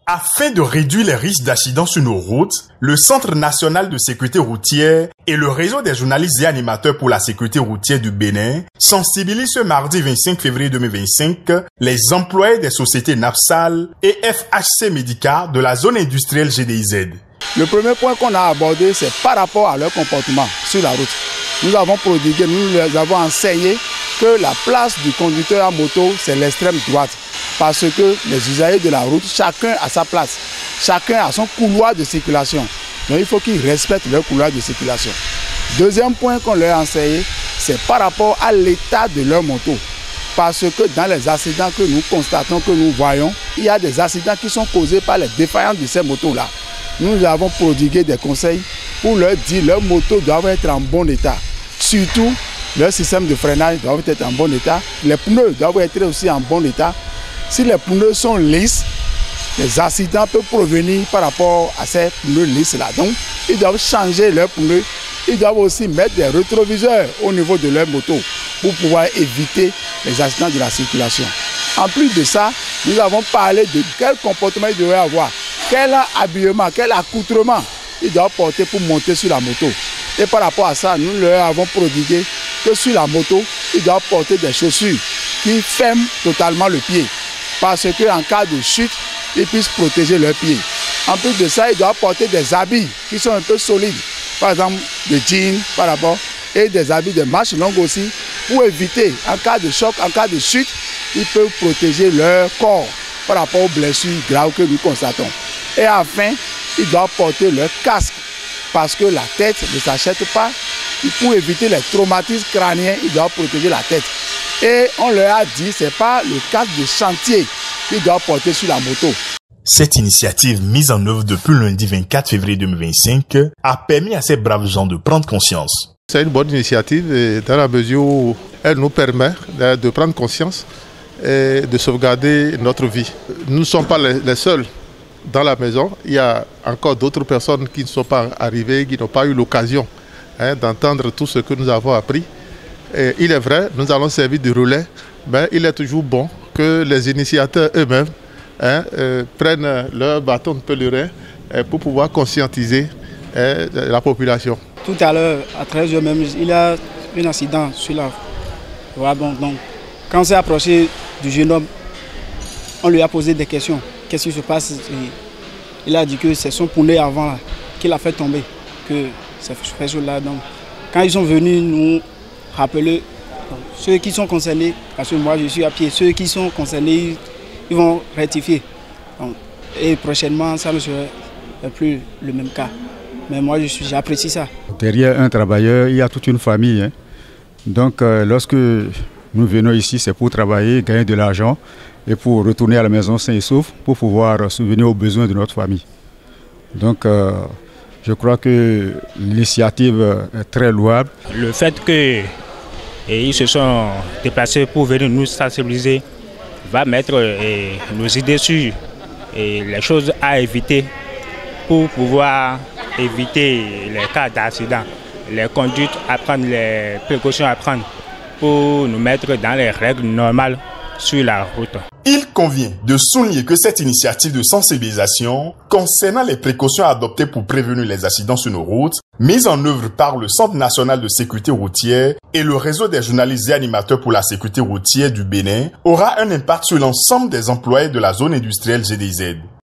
Afin de réduire les risques d'accidents sur nos routes, le Centre national de sécurité routière et le réseau des journalistes et animateurs pour la sécurité routière du Bénin sensibilisent ce mardi 25 février 2025 les employés des sociétés NAPSAL et FHC Medica de la zone industrielle GDIZ. Le premier point qu'on a abordé, c'est par rapport à leur comportement sur la route. Nous avons prodigué, nous leur avons enseigné que la place du conducteur à moto, c'est l'extrême droite. Parce que les usagers de la route, chacun a sa place. Chacun a son couloir de circulation. Donc il faut qu'ils respectent leur couloir de circulation. Deuxième point qu'on leur a enseigné, c'est par rapport à l'état de leur moto. Parce que dans les accidents que nous constatons, que nous voyons, il y a des accidents qui sont causés par les défaillances de ces motos-là. Nous avons prodigué des conseils pour leur dire que leurs motos doivent être en bon état. Surtout, leur système de freinage doit être en bon état. Les pneus doivent être aussi en bon état. Si les pneus sont lisses, les accidents peuvent provenir par rapport à ces pneus lisses-là. Donc, ils doivent changer leurs pneus. Ils doivent aussi mettre des rétroviseurs au niveau de leur moto pour pouvoir éviter les accidents de la circulation. En plus de ça, nous avons parlé de quel comportement ils devraient avoir, quel habillement, quel accoutrement ils doivent porter pour monter sur la moto. Et par rapport à ça, nous leur avons prodigué que sur la moto, ils doivent porter des chaussures qui ferment totalement le pied. Parce qu'en cas de chute, ils puissent protéger leurs pieds. En plus de ça, ils doivent porter des habits qui sont un peu solides. Par exemple, des jeans par rapport, et des habits de marche longue aussi, pour éviter, en cas de choc, en cas de chute, ils peuvent protéger leur corps par rapport aux blessures graves que nous constatons. Et enfin, ils doivent porter leur casque, parce que la tête ne s'achète pas. Et pour éviter les traumatismes crâniens, ils doivent protéger la tête. Et on leur a dit, ce n'est pas le casque de chantier qu'ils doivent porter sur la moto. Cette initiative mise en œuvre depuis le lundi 24 février 2025 a permis à ces braves gens de prendre conscience. C'est une bonne initiative dans la mesure où elle nous permet de prendre conscience et de sauvegarder notre vie. Nous ne sommes pas les seuls dans la maison. Il y a encore d'autres personnes qui ne sont pas arrivées, qui n'ont pas eu l'occasion d'entendre tout ce que nous avons appris. Et il est vrai, nous allons servir de relais, mais il est toujours bon que les initiateurs eux-mêmes prennent leur bâton de pèlerin pour pouvoir conscientiser la population. Tout à l'heure, à 13h même, il y a un accident sur la voie. Donc, quand on s'est approché du jeune homme, on lui a posé des questions. Qu'est-ce qui se passe? Il a dit que c'est son poulet avant qui l'a fait tomber, que c'est fait là. Donc, quand ils sont venus nous rappeler, donc, ceux qui sont concernés, parce que moi je suis à pied, ceux qui sont concernés, ils vont rectifier. Donc, et prochainement, ça ne serait plus le même cas. Mais moi, j'apprécie ça. Derrière un travailleur, il y a toute une famille. Donc, lorsque nous venons ici, c'est pour travailler, gagner de l'argent et pour retourner à la maison sain et sauf pour pouvoir subvenir aux besoins de notre famille. Donc, je crois que l'initiative est très louable. Le fait qu'ils se sont déplacés pour venir nous sensibiliser va mettre nos idées sur les choses à éviter pour pouvoir éviter les cas d'accident, les conduites à prendre, les précautions à prendre pour nous mettre dans les règles normales sur la route. Il convient de souligner que cette initiative de sensibilisation concernant les précautions adoptées pour prévenir les accidents sur nos routes, mise en œuvre par le Centre national de sécurité routière et le réseau des journalistes et animateurs pour la sécurité routière du Bénin, aura un impact sur l'ensemble des employés de la zone industrielle GDIZ.